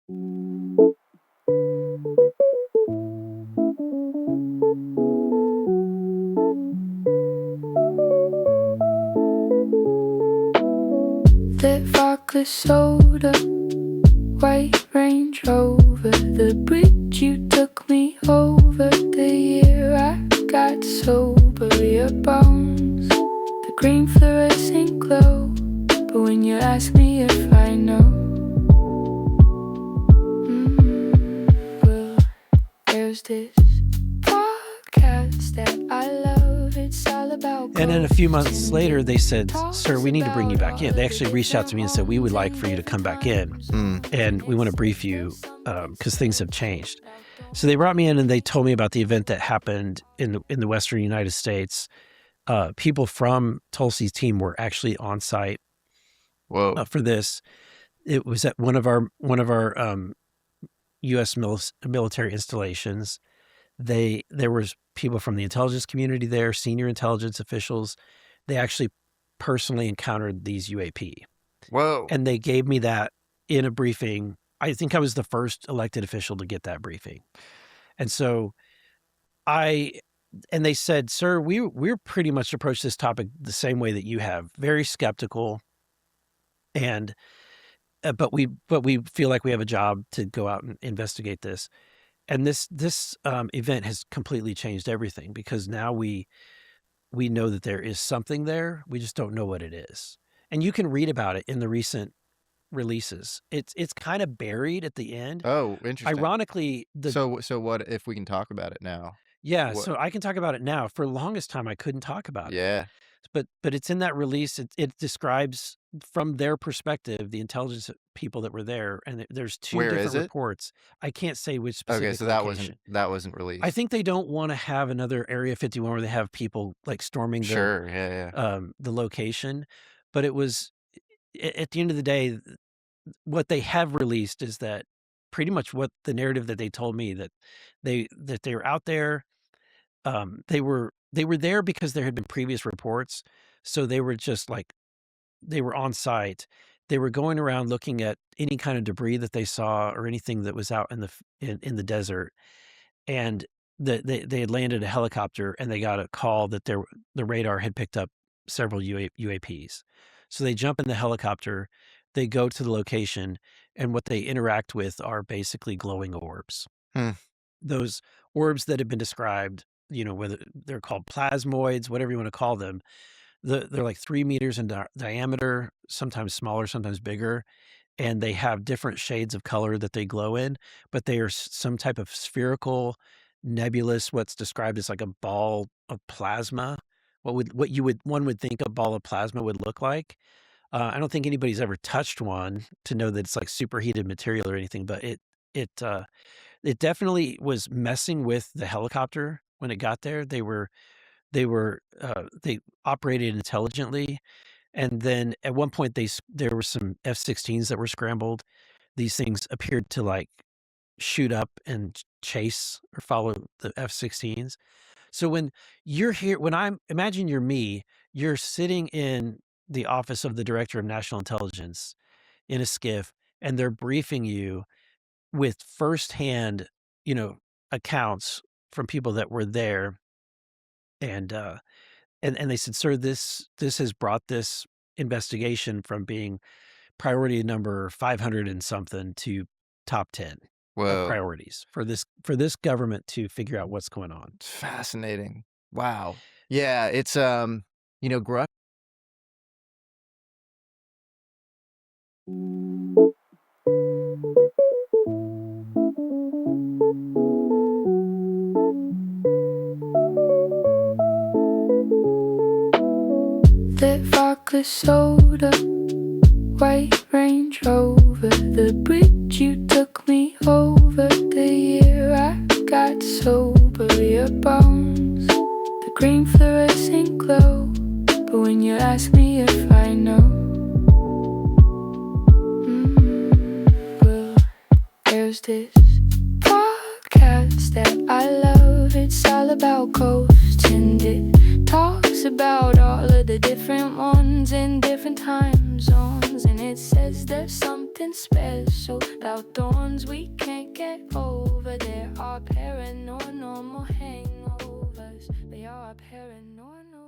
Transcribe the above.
That vodka soda, white Range Rover, the bridge you took me over, the year I got sober, your bones, the green fluorescent glow. But when you ask me if I know, well, there's this podcast that I love. It's all about. And then a few months later, they said, "Sir, we need to bring you back in." They actually reached out to me and said, "We would like for you to come back in, and we want to brief you because things have changed." So they brought me in and they told me about the event that happened in the Western United States. People from Tulsi's team were actually on site for this. It was at one of our U.S. military installations. There was people from the intelligence community there, senior intelligence officials. They actually personally encountered these UAP. Whoa. And they gave me that in a briefing. I think I was the first elected official to get that briefing. And so they said, "Sir, we're pretty much approached this topic the same way that you have, very skeptical. And but we feel like we have a job to go out and investigate this." And this event has completely changed everything, because now we know that there is something there. We just don't know what it is. And you can read about it in the recent releases. It's kind of buried at the end. Oh, interesting. Ironically, so what if we can talk about it now? Yeah, so I can talk about it now. For the longest time, I couldn't talk about it. Yeah. But it's in that release. It describes from their perspective the intelligence people that were there, and there's two Where different is it? reports. I can't say which specific Okay, so location. that wasn't released. I think they don't want to have another Area 51 where they have people like storming the location. But it was, at the end of the day, what they have released is that pretty much what the narrative that they told me, that they were out there. They were there because there had been previous reports. So they were just like, they were on site. They were going around looking at any kind of debris that they saw or anything that was out in the desert. And they had landed a helicopter, and they got a call that the radar had picked up several UAPs. So they jump in the helicopter, they go to the location, and what they interact with are basically glowing orbs. Those orbs that have been described, whether they're called plasmoids, whatever you want to call them, they're like 3 meters in diameter, sometimes smaller, sometimes bigger. And they have different shades of color that they glow in, but they are some type of spherical, nebulous, what's described as like a ball of plasma. One would think a ball of plasma would look like. I don't think anybody's ever touched one to know that it's like superheated material or anything, but it definitely was messing with the helicopter when it got there. They operated intelligently. And then at one point there were some F-16s that were scrambled. These things appeared to like shoot up and chase or follow the F-16s. So when you're here, imagine you're me, you're sitting in the office of the Director of National Intelligence in a skiff, and they're briefing you with firsthand, accounts from people that were there. And they said, "Sir, this has brought this investigation from being priority number 500 and something to top 10 of priorities for this government to figure out what's going on." It's fascinating. Wow. Yeah, it's grow up. That vodka soda, white Range Rover, the bridge you took me over, the year I got sober, your bones, the green fluorescent glow. But when you ask me if I know, well, there's this podcast that I love. It's all about ghosts, and it talks about all of the different ones in different time zones. And And it says there's something special about thorns we can't get over. There are paranormal hangovers. They are paranormal.